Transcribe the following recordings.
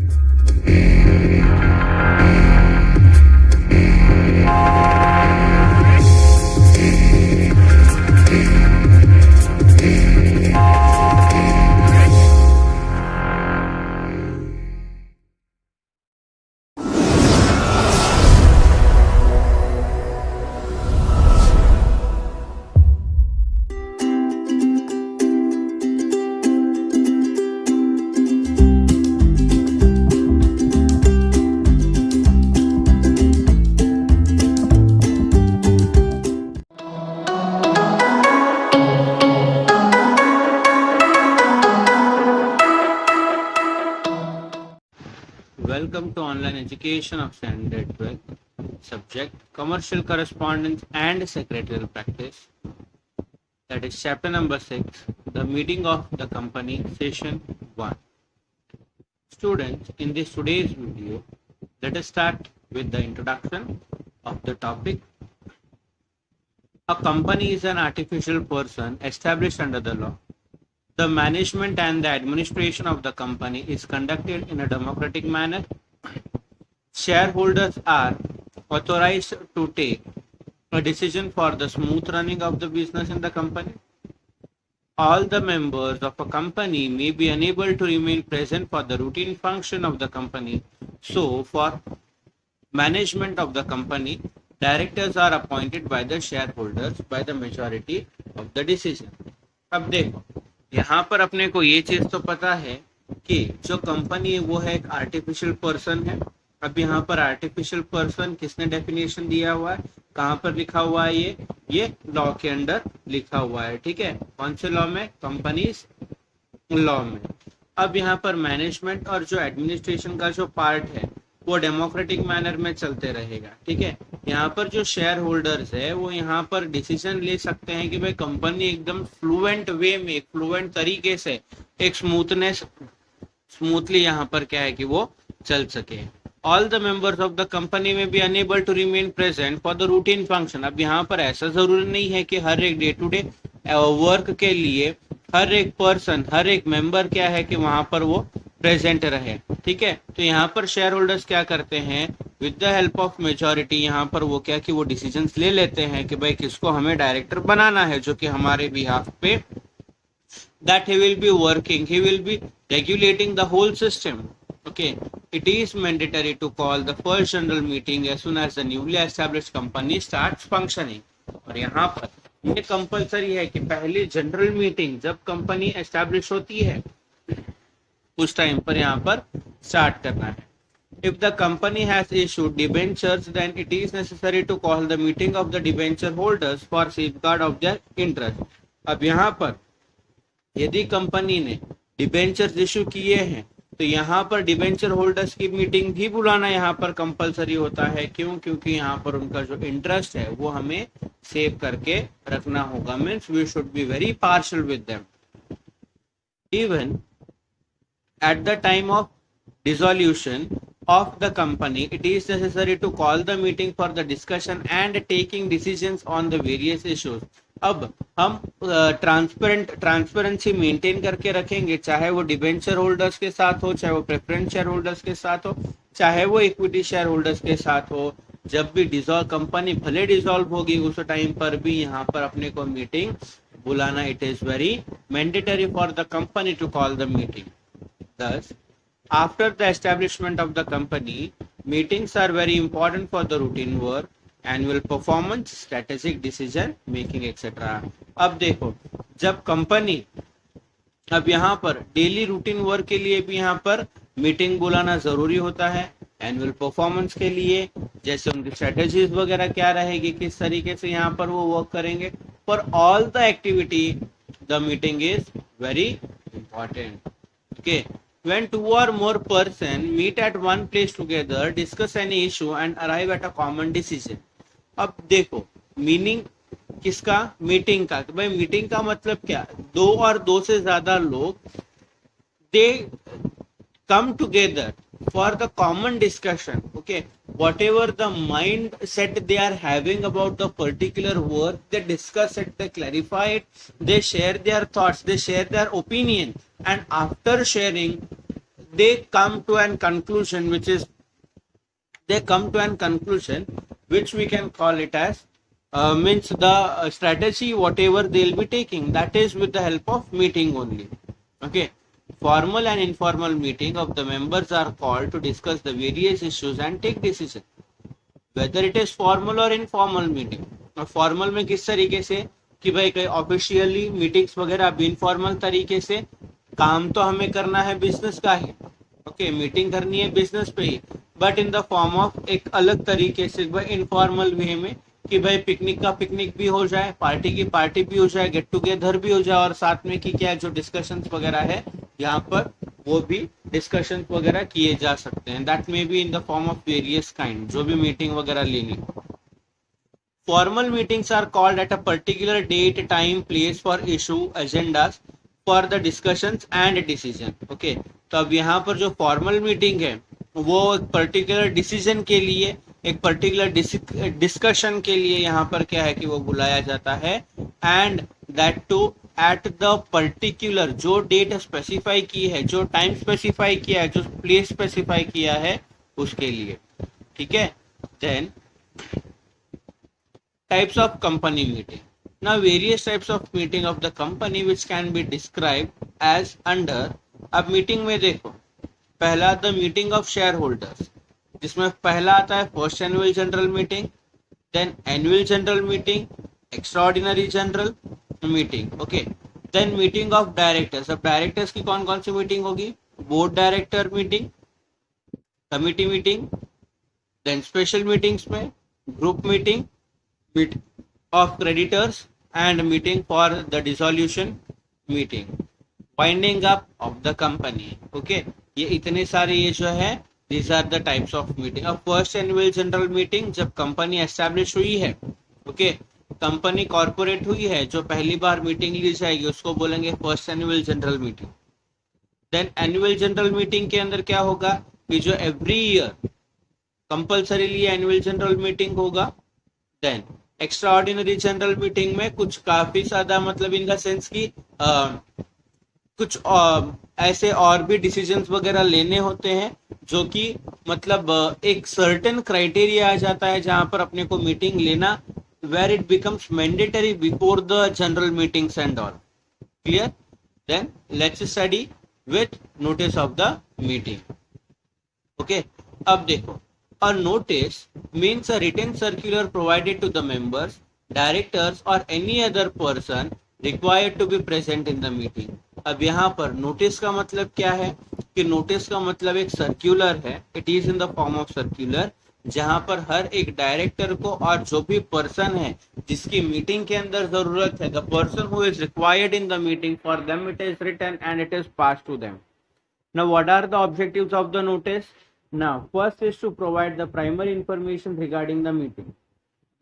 Welcome to online education of standard 12 subject commercial correspondence and secretarial practice, that is chapter number 6, the meeting of the company, session 1. Students, in this today's video, let us start with the introduction of the topic. A company is an artificial person established under the law. The management and the administration of the company is conducted in a democratic manner. Shareholders are authorized to take a decision for the smooth running of the business in the company. All the members of a company may be unable to remain present for the routine function of the company. So, for management of the company, directors are appointed by the shareholders by the majority of the decision. अब देखो, यहाँ पर अपने को ये चीज तो पता है कि जो कंपनी है वो है एक आर्टिफिशियल पर्सन है। अब यहाँ पर आर्टिफिशियल पर्सन किसने डेफिनेशन दिया हुआ है, कहाँ पर लिखा हुआ है, ये लॉ के अंदर लिखा हुआ है। ठीक है, कौन से लॉ में? कंपनीज लॉ में। अब यहाँ पर मैनेजमेंट और जो एडमिनिस्ट्रेशन का जो पार्ट है वो डेमोक्रेटिक मैनर में चलते रहेगा। ठीक है, यहाँ पर जो शेयर होल्डर्स है वो यहाँ पर डिसीजन ले सकते हैं कि भाई कंपनी एकदम फ्लुएंट वे में, फ्लुएंट तरीके से, एक स्मूथली यहाँ पर क्या है कि वो चल सके। All the members of the company may be enable to remain present for the routine function. अब यहाँ पर ऐसा जरूरी नहीं है कि हर एक डे टू डे वर्क के लिए हर एक पर्सन, हर एक मेंबर क्या है कि वहां पर वो प्रेजेंट रहे। ठीक है, तो यहाँ पर शेयर होल्डर्स क्या करते हैं, with the help of majority यहाँ पर वो क्या कि वो डिसीजंस ले लेते हैं कि भाई किसको हमें डायरेक्टर बनाना है जो कि हमारे बिहाफ पे, that he will be working, he will be regulating the whole system. Okay, it is mandatory to call the first general meeting as soon as the newly established company starts functioning। और यहाँ पर ये compulsory है कि पहली general meeting जब company establish होती है उस टाइम पर यहाँ पर स्टार्ट करना है। If the company has issued debentures, then it is necessary to call the meeting of the debenture holders for safeguard of their interest। अब यहाँ पर यदि कंपनी ने डिबेंचर्स इशू किए हैं तो यहाँ पर डिबेंचर होल्डर्स की मीटिंग भी बुलाना यहाँ पर कंपलसरी होता है। क्यों? क्योंकि यहाँ पर उनका जो इंटरेस्ट है वो हमें सेव करके रखना होगा। Means we should be very partial with them. Even at the time of dissolution of the company, it is necessary to call the meeting for the discussion and taking decisions on the various issues। अब हम transparency maintain करके रखेंगे, चाहे वो debenture holders के साथ हो, चाहे वो प्रेफरेंस शेयर होल्डर्स के साथ हो, चाहे वो इक्विटी शेयर होल्डर्स के साथ हो। जब भी कंपनी भले डिसॉल्व होगी उस टाइम पर भी यहाँ पर अपने को मीटिंग बुलाना, it is very mandatory for the company to call the meeting. Thus, after the establishment of the company, meetings are very important for the routine work, annual performance, strategic decision making, etc। अब देखो, जब company, अब यहाँ पर daily routine work के लिए भी यहाँ पर मीटिंग बुलाना जरूरी होता है। एनुअल परफॉर्मेंस के लिए जैसे उनकी स्ट्रेटेजीज वगैरह क्या रहेगी, किस तरीके से यहाँ पर वो वर्क करेंगे। For all the activity the meeting is very important. Okay, when two or more person meet at one place together, discuss any issue and arrive at a common decision। अब देखो मीनिंग किसका, meeting का। भाई meeting का मतलब क्या, दो और दो से ज्यादा लोग they come together for the common discussion। okay, whatever the mindset they are having about the particular work, they discuss it, they clarify it, they share their thoughts, they share their opinion, and after sharing they come to an conclusion which we can call it as means the strategy whatever they'll be taking, that is with the help of meeting only. Okay, formal and informal meeting of the members are called to discuss the various issues and take decision, whether it is formal or informal meeting. और formal में किस तरीके से कि भाई कहीं officially meetings वगैरह, अब इनफॉर्मल तरीके से काम तो हमें करना है बिजनेस का ही, ओके मीटिंग करनी है बिजनेस पे ही, but in the form of एक अलग तरीके से इनफॉर्मल वे में कि भाई पिकनिक का पिकनिक भी हो जाए, पार्टी की पार्टी भी हो जाए, गेट टुगेदर भी हो जाए, और साथ में कि क्या जो डिस्कशंस वगैरह है यहाँ पर वो भी डिस्कशन वगैरह किए जा सकते हैं. That may be in the form of various kind, जो भी मीटिंग वगैरह लेनी. Formal meetings are called at a particular date, time, place for issue agendas for the discussions and decision. Okay, तो अब यहाँ पर जो फॉर्मल मीटिंग है वो एक पर्टिकुलर डिसीजन के लिए, एक पर्टिकुलर डिस्कशन के लिए यहाँ पर क्या है कि वो बुलाया जाता है, and that too at the particular, जो डेट स्पेसिफाई की है, जो टाइम स्पेसिफाई किया है, जो प्लेस स्पेसिफाई किया है उसके लिए. ठीक है. Then types of company meeting. Now various types of meeting of the company which can be described as under. अब मीटिंग में देखो, पहला the meeting of shareholders, जिसमें पहला आता है first annual general meeting, then annual general meeting, extraordinary general meeting. Okay, then meeting of directors. अब directors की कौन कौन सी मीटिंग होगी? Board director meeting, committee meeting, then special meetings में group meeting, meeting of creditors and meeting for the dissolution meeting, winding up of the company. Okay, ये इतने सारे ये जो है these are the types of meeting. अब first annual general meeting, जब company establish हुई है, ओके कंपनी कॉर्पोरेट हुई है, जो पहली बार मीटिंग ली जाएगी उसको बोलेंगे first annual general meeting. Then annual general meeting के अंदर क्या होगा कि जो every year compulsorily annual general meeting होगा. देन एक्स्ट्राऑर्डिनरी जनरल मीटिंग में कुछ काफी ज्यादा मतलब इन द सेंस की कुछ ऐसे और भी डिसीजंस वगैरह लेने होते हैं, जो कि मतलब एक सर्टेन क्राइटेरिया आ जाता है जहां पर अपने को मीटिंग लेना, where it becomes mandatory before the general meetings and all. Clear. Then let's study with notice of the meeting. Okay, अब देखो, a notice means a written circular provided to the members, directors or any other person required to be present in the meeting. अब यहाँ पर notice का मतलब क्या है कि नोटिस का मतलब एक सर्क्यूलर है, it is in the form of circular, जहां पर हर एक डायरेक्टर को और जो भी पर्सन है जिसकी मीटिंग के अंदर जरूरत है, the person who is required in the meeting, for them it is written and it is pass to them. Now what are the objectives of the notice? Now, first is to provide the primary information regarding the meeting.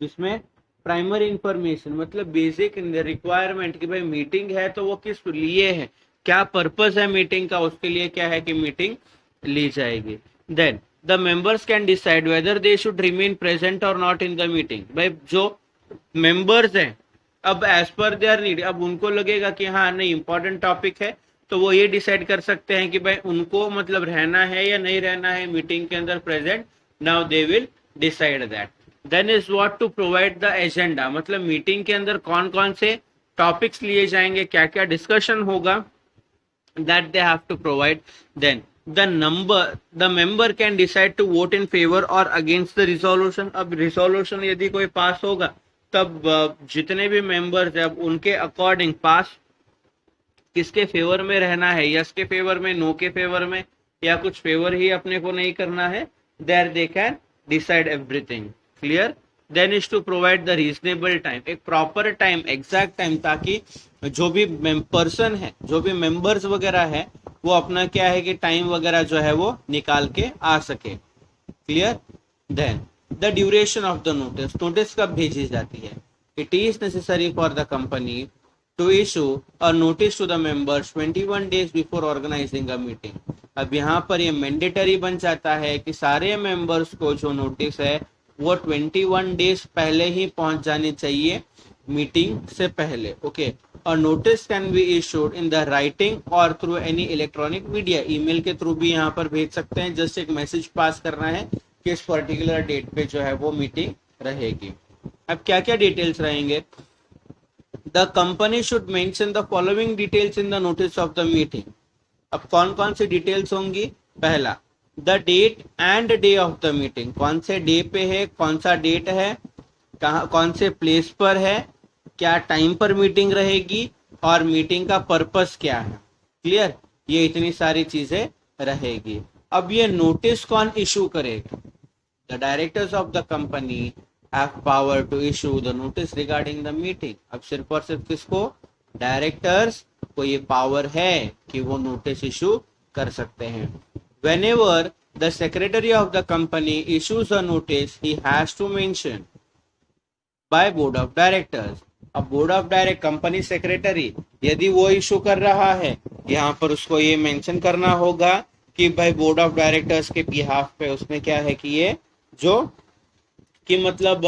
इसमें primary information मतलब basic requirement कि भाई meeting है तो वो किस लिए है, क्या पर्पस है मीटिंग का, उसके लिए क्या है कि मीटिंग ली जाएगी. Then the members can decide whether they should remain present और नॉट इन द मीटिंग. भाई जो मेंबर्स हैं अब एज पर देयर नीड, अब उनको लगेगा कि हाँ नहीं इंपॉर्टेंट टॉपिक है, तो वो ये डिसाइड कर सकते हैं कि भाई उनको मतलब रहना है या नहीं रहना है मीटिंग के अंदर present. Now they will decide that. Then is what to provide the agenda, मतलब मीटिंग के अंदर कौन कौन से टॉपिक्स लिए जाएंगे, क्या क्या डिस्कशन होगा, that they have to provide. Then the member can decide to vote in favour और अगेंस्ट द रिजोल्यूशन. अब रिजोल्यूशन यदि कोई पास होगा तब जितने भी मेंबर्स है अब उनके अकॉर्डिंग पास किसके फेवर में रहना है, यस के फेवर में, नो के फेवर में, या कुछ फेवर ही अपने को नहीं करना है, there they can decide everything. Clear. Then is to provide the reasonable time, एक प्रॉपर टाइम, एग्जैक्ट टाइम, ताकि जो भी पर्सन है, जो भी मेंबर्स वगैरह है, वो अपना क्या है कि टाइम वगैरह जो है वो निकाल के आ सके. Clear. Then the duration of the notice, notice कब भेजी जाती है. It is necessary for the company to issue a notice to the members 21 days before organizing a meeting. अब यहाँ पर ये मैंडेटरी बन जाता है कि सारे मेंबर्स को जो नोटिस है वो 21 डेज पहले ही पहुंच जानी चाहिए मीटिंग से पहले. ओके, और notice can be issued in the writing or through any electronic media, email के थ्रू भी यहाँ पर भेज सकते हैं। जस्ट एक मैसेज पास करना है कि इस पर्टिकुलर डेट पे जो है वो मीटिंग रहेगी। अब क्या क्या डिटेल्स रहेंगे? The company should mention the following details in the notice of the meeting. अब कौन कौन सी डिटेल्स होंगी? पहला, the date and day of the meeting, कौन से डे पे है, कौन सा डेट है, कहाँ कौन से प्लेस पर है, क्या टाइम पर मीटिंग रहेगी और मीटिंग का पर्पस क्या है। क्लियर? ये इतनी सारी चीजें रहेगी। अब ये नोटिस कौन इशू करेगा? The directors of the company have power to issue the notice regarding the meeting. अब सिर्फ और सिर्फ किसको? डायरेक्टर्स को ये पावर है कि वो नोटिस इशू कर सकते हैं। Whenever the secretary of the company issues a notice, he has to mention by board of directors. अब board of direct company secretary यदि वो इशू कर रहा है, यहाँ पर उसको ये मेंशन करना होगा कि भाई बोर्ड ऑफ डायरेक्टर्स के बिहाफ पे उसने क्या है कि ये जो कि मतलब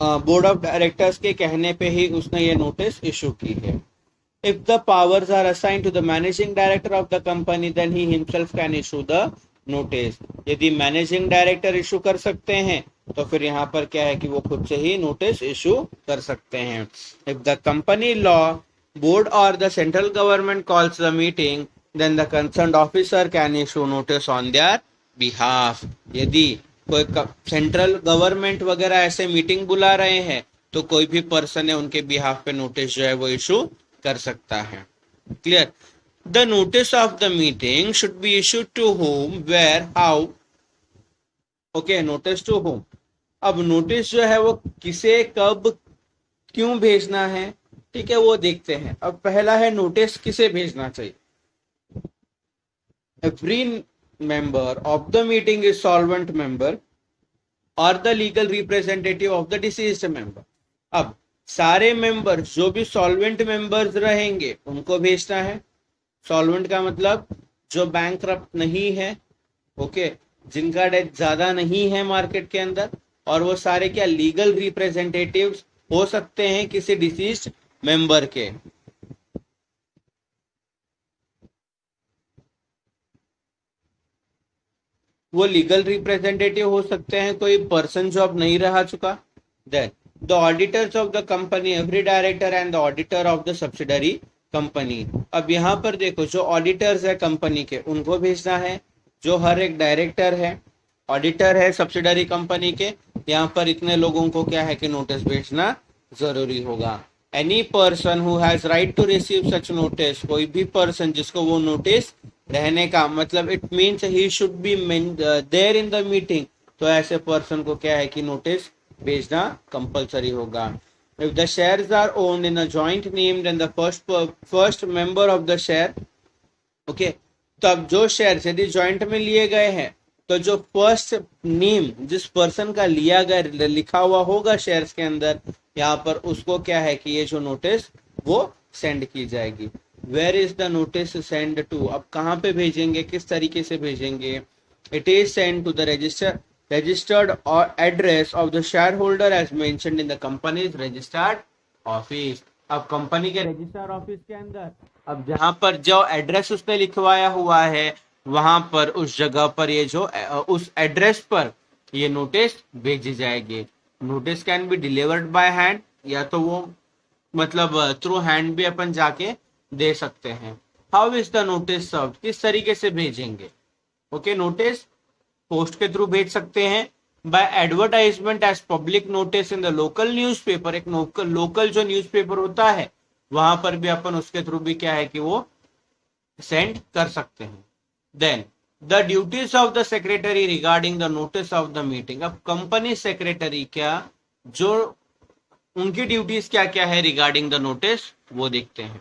बोर्ड ऑफ डायरेक्टर्स के कहने पे ही उसने ये नोटिस इशू की है। If the powers are assigned to the managing director of the company, then he himself can issue the notice. यदि मैनेजिंग डायरेक्टर इशू कर सकते हैं तो फिर यहाँ पर क्या है कि वो खुद से ही नोटिस इशू कर सकते हैं। If the company law, board or the central government calls the meeting, then the concerned officer can issue notice on their behalf. यदि कोई सेंट्रल गवर्नमेंट वगैरह ऐसे मीटिंग बुला रहे हैं तो कोई भी पर्सन है उनके बिहाफ पे नोटिस जो है वो इशू कर सकता है। Clear? The notice of the meeting should be issued to whom, where, how. Okay, notice to whom. अब नोटिस जो है वो किसे, कब, क्यों भेजना है, ठीक है, वो देखते हैं। अब पहला है नोटिस किसे भेजना चाहिए। Every member of the meeting is solvent member और the legal representative of the deceased member. अब सारे मेंबर्स जो भी सॉल्वेंट मेंबर्स रहेंगे उनको भेजना है। सॉल्वेंट का मतलब जो बैंकरप्ट नहीं है, ओके, जिनका डेट ज्यादा नहीं है मार्केट के अंदर, और वो सारे क्या लीगल रिप्रेजेंटेटिव्स हो सकते हैं किसी डिसीज्ड मेंबर के। वो लीगल रिप्रेजेंटेटिव हो सकते हैं कोई पर्सन जो अब नहीं रह चुका। Then the auditors of the company, every director and the auditor of the subsidiary company। अब यहाँ पर देखो जो ऑडिटर्स है कंपनी के उनको भेजना है, जो हर एक डायरेक्टर है, ऑडिटर है सब्सिडरी कंपनी के, यहाँ पर इतने लोगों को क्या है कि नोटिस भेजना जरूरी होगा। Any person who has right to receive such notice, कोई भी पर्सन जिसको वो नोटिस रहने का मतलब it means he should be there in the meeting, तो ऐसे पर्सन को क्या है कि नोटिस भेजना कंपलसरी होगा। If the shares are owned in a joint name, then the first member of the share, okay, तो अब जो शेयर यदि जॉइंट में लिए गए हैं तो जो फर्स्ट नेम जिस पर्सन का लिया गया लिखा हुआ होगा शेयर्स के अंदर, यहाँ पर उसको क्या है कि ये जो नोटिस वो सेंड की जाएगी। Where is the notice send to? अब कहाँ पे भेजेंगे, किस तरीके से भेजेंगे? It is send to the registered or address of the shareholder as mentioned in the company's registered office। अब कंपनी के रजिस्टर ऑफिस के अंदर अब जहां पर जो एड्रेस उसने लिखवाया हुआ है वहां पर उस जगह पर ये जो उस एड्रेस पर ये नोटिस भेजी जाएगी। Notice can be delivered by hand, या तो वो मतलब थ्रू हैंड भी अपन जाके दे सकते हैं। How is the notice served? किस तरीके से भेजेंगे? ओके, नोटिस पोस्ट के थ्रू भेज सकते हैं, by advertisement as public notice in the local newspaper. एक लोकल जो न्यूज़पेपर होता है वहां पर भी अपन उसके थ्रू भी क्या है कि वो सेंड कर सकते हैं। Then the duties of the secretary regarding the notice of the meeting. अब कंपनी सेक्रेटरी क्या जो उनकी ड्यूटीज क्या क्या है रिगार्डिंग द नोटिस वो देखते हैं।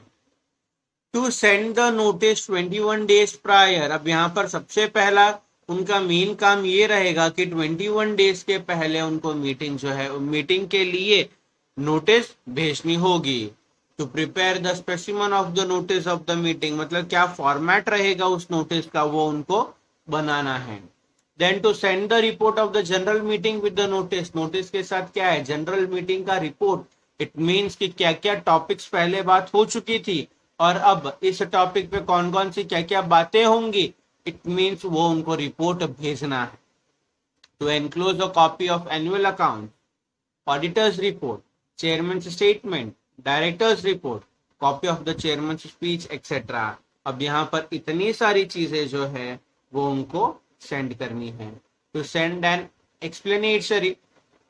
To send the notice 21 days prior. अब यहाँ पर सबसे पहला उनका मेन काम ये रहेगा कि 21 डेज के पहले उनको मीटिंग जो है मीटिंग के लिए नोटिस भेजनी होगी। To prepare the specimen of the notice of the meeting, मतलब क्या फॉर्मेट रहेगा उस नोटिस का वो उनको बनाना है। Then to send the report of the general meeting with the notice. Notice के साथ क्या है जनरल मीटिंग का रिपोर्ट इट मीन्स कि क्या क्या टॉपिक्स पहले बात हो चुकी थी और अब इस टॉपिक पे कौन कौन सी क्या क्या बातें होंगी, इट मीन्स वो उनको रिपोर्ट भेजना है। To enclose a copy of annual account, auditors report, chairman statement, directors report, copy of the chairman speech etcetera. अब यहाँ पर इतनी सारी चीजें जो है वो उनको सेंड करनी है। To send an explanatory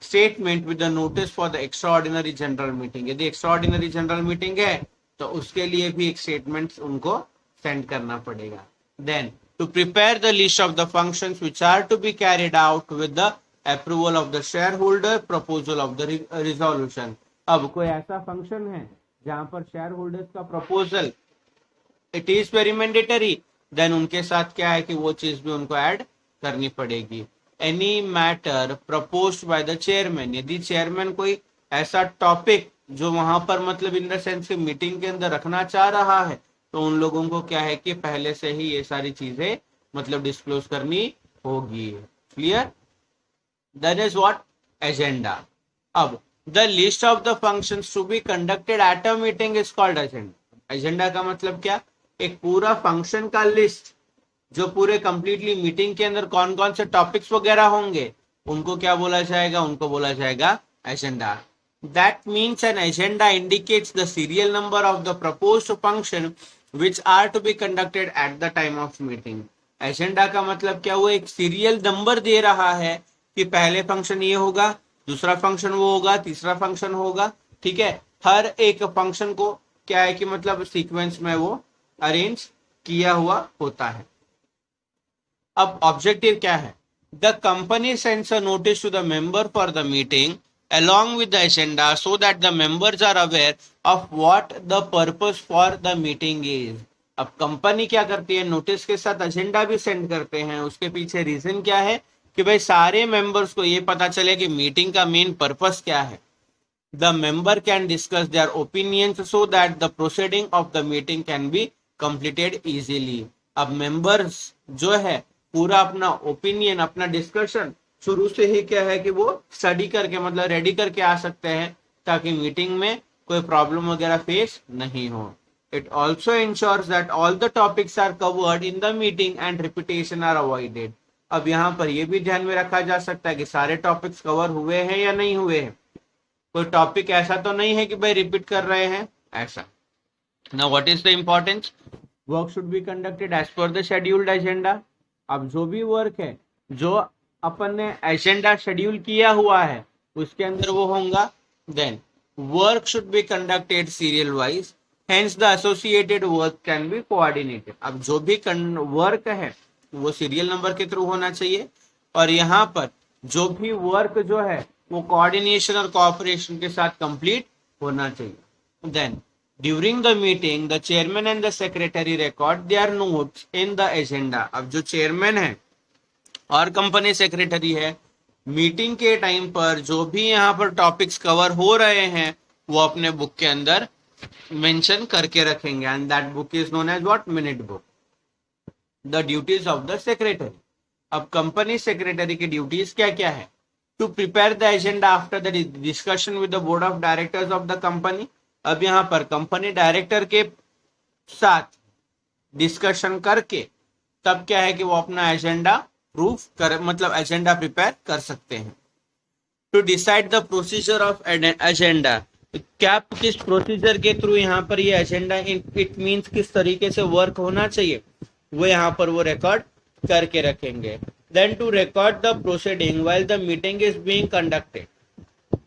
statement with the notice for the extraordinary general meeting, यदि एक्स्ट्राऑर्डिनरी जनरल मीटिंग है तो उसके लिए भी एक स्टेटमेंट उनको सेंड करना पड़ेगा। Then to prepare the list of the functions which are to be carried out with the approval of the shareholder, proposal of the resolution. अब कोई ऐसा फंक्शन है जहां पर शेयर होल्डर्स का proposal it is very mandatory, then उनके साथ क्या है कि वो चीज भी उनको ऐड करनी पड़ेगी। Any matter proposed by the chairman, यदि चेयरमैन कोई ऐसा टॉपिक जो वहां पर मतलब इन द सेंस मीटिंग के अंदर रखना चाह रहा है तो उन लोगों को क्या है कि पहले से ही ये सारी चीजें मतलब डिस्क्लोज करनी होगी। Clear? That is what agenda. अब the list of the functions to be conducted at a meeting is called agenda. Agenda का मतलब क्या? एक पूरा फंक्शन का लिस्ट जो पूरे कंप्लीटली मीटिंग के अंदर कौन कौन से टॉपिक्स वगैरह होंगे उनको क्या बोला जाएगा? उनको बोला जाएगा agenda. That means an agenda indicates the serial number of the proposed function which are to be conducted at the time of meeting. Agenda का मतलब क्या? वो एक सीरियल नंबर दे रहा है कि पहले फंक्शन ये होगा, दूसरा फंक्शन वो होगा, तीसरा फंक्शन होगा। ठीक है, हर एक फंक्शन को क्या है कि मतलब सीक्वेंस में वो अरेंज किया हुआ होता है। अब ऑब्जेक्टिव क्या है? The company sends a notice to the member for the meeting along with the agenda so that the members are aware of what the purpose for the meeting is. अब company क्या करती है? Notice के साथ agenda भी send करते हैं। उसके पीछे रीजन क्या है कि भाई सारे मेंबर्स को ये पता चले कि मीटिंग का मेन पर्पस क्या है। The member can discuss their opinions so that the proceeding of the meeting can be completed easily. अब मेंबर्स जो है पूरा अपना ओपिनियन, अपना डिस्कशन शुरू से ही क्या है कि वो स्टडी करके मतलब रेडी करके आ सकते हैं ताकि मीटिंग में कोई प्रॉब्लम वगैरह फेस नहीं हो। It also ensures that all the topics are covered in the meeting and repetition are avoided. अब यहाँ पर यह भी ध्यान में रखा जा सकता है कि सारे टॉपिक्स कवर हुए हैं या नहीं हुए हैं। कोई टॉपिक ऐसा तो नहीं है कि भाई रिपीट कर रहे हैं ऐसा। Now what is the importance? Work should be conducted as per the scheduled agenda. अब जो भी वर्क है जो अपन ने एजेंडा शेड्यूल किया हुआ है उसके अंदर वो होगा। Then work should be conducted serial wise, hence the associated work can be coordinated. अब जो भी वर्क है वो सीरियल नंबर के थ्रू होना चाहिए और यहाँ पर जो भी वर्क जो है वो कोऑर्डिनेशन और कोऑपरेशन के साथ कंप्लीट होना चाहिए। Then during the meeting the chairman and the secretary record their notes in the agenda. अब जो चेयरमैन है और कंपनी सेक्रेटरी है मीटिंग के टाइम पर जो भी यहाँ पर टॉपिक्स कवर हो रहे हैं वो अपने बुक के अंदर मेंशन करके रखेंगे and that book is known as what? Minute book. The duties of the secretary. अब कंपनी सेक्रेटरी की ड्यूटीज क्या क्या है? To prepare the agenda after the discussion with the board of directors of the company. अब यहाँ पर company director के साथ डिस्कशन करके तब क्या है कि वो अपना एजेंडा प्रूफ कर मतलब एजेंडा प्रिपेयर कर सकते हैं। To decide the procedure of agenda. क्या किस प्रोसीजर के थ्रू यहाँ पर ये एजेंडा इट मींस किस तरीके से वर्क होना चाहिए वो यहाँ पर वो रिकॉर्ड करके रखेंगे। Then to record the proceeding while the meeting is being conducted.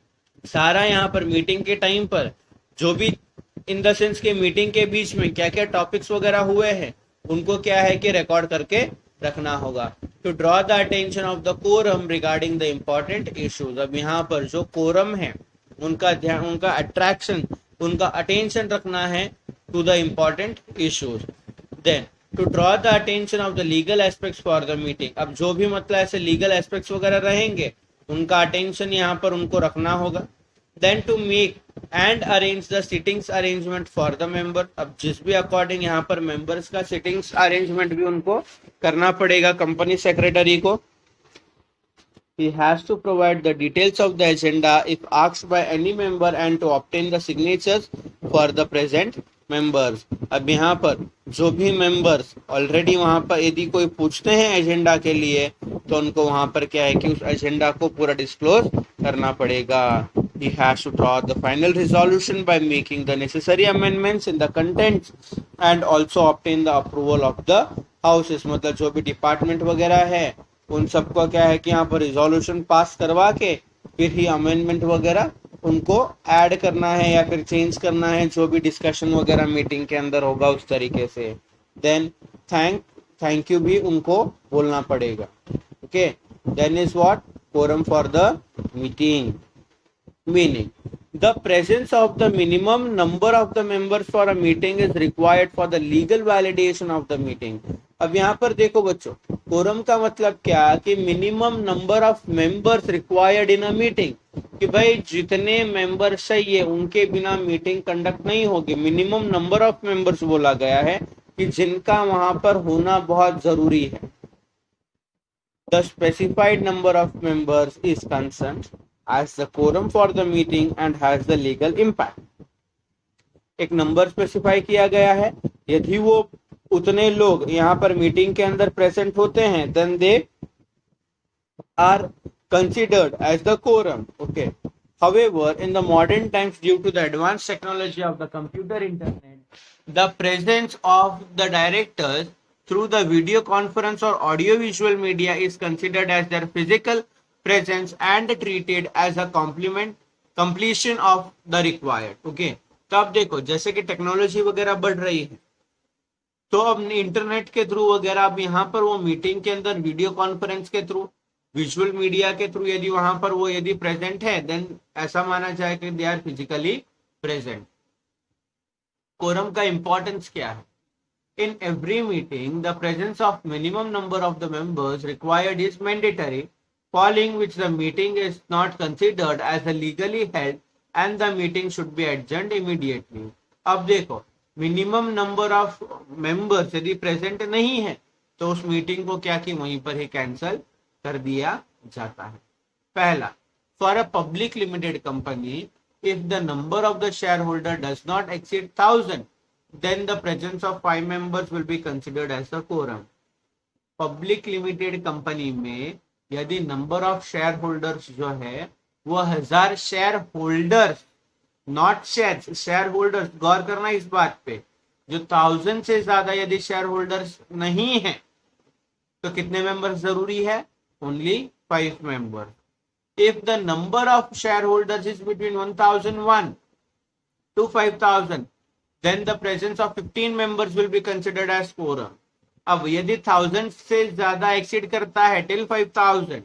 सारा यहाँ पर मीटिंग के टाइम पर जो भी इन द सेंस के मीटिंग के बीच में क्या क्या टॉपिक्स वगैरह हुए हैं उनको क्या है कि रिकॉर्ड करके रखना होगा। To draw the attention of the quorum regarding the important issues. अब यहाँ पर जो कोरम है उनका ध्यान, उनका अट्रैक्शन, उनका अटेंशन रखना है to the important issues. Then to draw the attention of the legal aspects for the meeting. अब जो भी मतलब ऐसे लीगल एस्पेक्ट्स वगैरह रहेंगे उनका अटेंशन यहाँ पर उनको रखना होगा। Then to make and arrange the sittings arrangement for the member. अब जिस भी अकॉर्डिंग यहाँ पर मेंबर्स का सिटिंग्स अरेंजमेंट भी उनको करना पड़ेगा कंपनी सेक्रेटरी को। he has to provide the details of the agenda if asked by any member and to obtain the signatures for the present members. अब यहाँ पर जो भी members ऑलरेडी वहाँ पर यदि कोई पूछते हैं एजेंडा के लिए तो उनको वहाँ पर क्या है कि उस एजेंडा को पूरा डिस्क्लोज करना पड़ेगा. He has to draw the final resolution by making the necessary amendments in the contents and also obtain the approval of the houses. मतलब जो भी डिपार्टमेंट वगैरह है उन सबको क्या है कि यहाँ पर रिजोल्यूशन पास करवा के फिर ही अमेंडमेंट वगैरह उनको ऐड करना है या फिर चेंज करना है, जो भी डिस्कशन वगैरह मीटिंग के अंदर होगा उस तरीके से. देन थैंक यू भी उनको बोलना पड़ेगा. Okay, then is what quorum for the meeting. Meaning, the presence of the minimum number of the members for a meeting is required for the legal validation of the meeting. अब यहाँ पर देखो बच्चों, quorum का मतलब क्या कि minimum number of members required in a meeting, कि भाई जितने मेंबर चाहिए उनके बिना मीटिंग कंडक्ट नहीं होगी. मिनिमम नंबर ऑफ मेंबर्स बोला गया है कि जिनका वहां पर होना बहुत जरूरी है. The specified number of members is concerned as the quorum for the meeting and has the legal impact. एक नंबर स्पेसिफाई किया गया है, यदि वो उतने लोग यहाँ पर मीटिंग के अंदर प्रेजेंट होते हैं then they are considered as the quorum. Okay. However, in the modern times, due to the advanced technology of the computer internet, the presence of the directors through the video conference or audio visual media is considered as their physical presence and treated as a completion of the required. Okay. तो अब देखो जैसे कि technology वगैरह बढ़ रही है तो अब इंटरनेट के थ्रू वगैरह अब यहाँ पर वो मीटिंग के अंदर वीडियो कॉन्फ्रेंस के थ्रू विजुअल मीडिया के थ्रू यदि वहां पर वो यदि प्रेजेंट है देन ऐसा माना जाए कि they are physically present. Quorum का इंपॉर्टेंस क्या है? In every meeting, the presence of minimum number of the members required is mandatory, following which the meeting is not considered as a legally held and the meeting should be adjourned immediately. अब देखो minimum number of members यदि present नहीं है तो उस meeting को क्या कि वहीं पर ही कैंसिल कर दिया जाता है. पहला, for a public limited company if the number of the share holder does not exceed 1000 then the presence of 5 members will be considered as the quorum. Public limited company में यदि नंबर ऑफ शेयर होल्डर्स जो है वो 1000 shareholders, not shareholders, गौर करना इस बात पे, जो 1000 से ज्यादा यदि शेयर होल्डर्स नहीं है तो कितने मेंबर्स जरूरी है? Only 5 member. If the number of share holders is between 1001 to 5000 then the presence of 15 members will be considered as quorum. अब यदि 1000 से ज्यादा एक्सीड करता है till 5000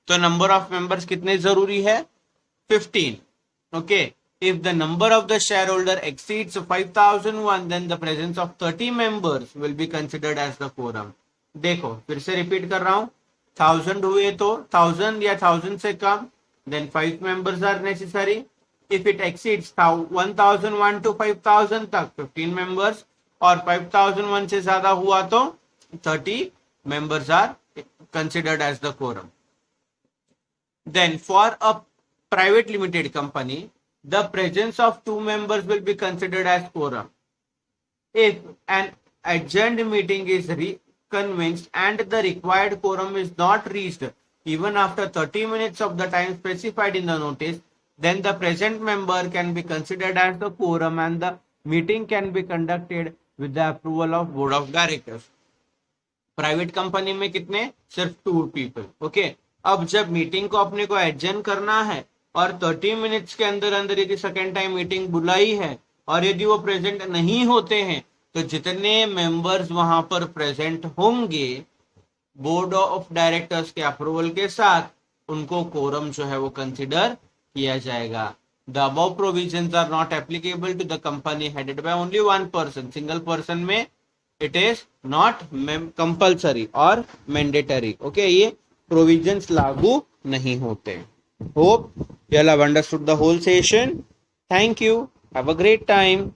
तो नंबर ऑफ मेंबर्स कितने जरूरी है? 15. Okay. If the number of the shareholder exceeds 5001 then the presence of 30 members will be considered as the quorum. देखो फिर से रिपीट कर रहा हूं, 1000 हुए तो 1000 या 1000 से कम then 5 members are necessary. If it exceeds 1001 to 5000 तक 15 members और 5001 से ज्यादा हुआ तो 30 members are considered as the quorum. Then for a private limited company, the presence of 2 members will be considered as quorum. If an adjourned meeting is reconvenes and the required quorum is not reached even after 30 minutes of the time specified in the notice, then the present member can be considered as the quorum and the meeting can be conducted with the approval of board of directors. Private company में कितने? सिर्फ 2 people. Okay. अब जब meeting को अपने को adjourn करना है और 30 मिनट्स के अंदर अंदर यदि सेकेंड टाइम मीटिंग बुलाई है और यदि वो प्रेजेंट नहीं होते हैं तो जितने मेंबर्स वहां पर प्रेजेंट होंगे बोर्ड ऑफ डायरेक्टर्स के अप्रूवल के साथ उनको कोरम जो है वो कंसिडर किया जाएगा. The above provisions are not applicable to the company headed by only one person. Single person में it is not compulsory or mandatory. Okay, ये provisions लागू नहीं होते. Hope you all have understood the whole session. Thank you. Have a great time.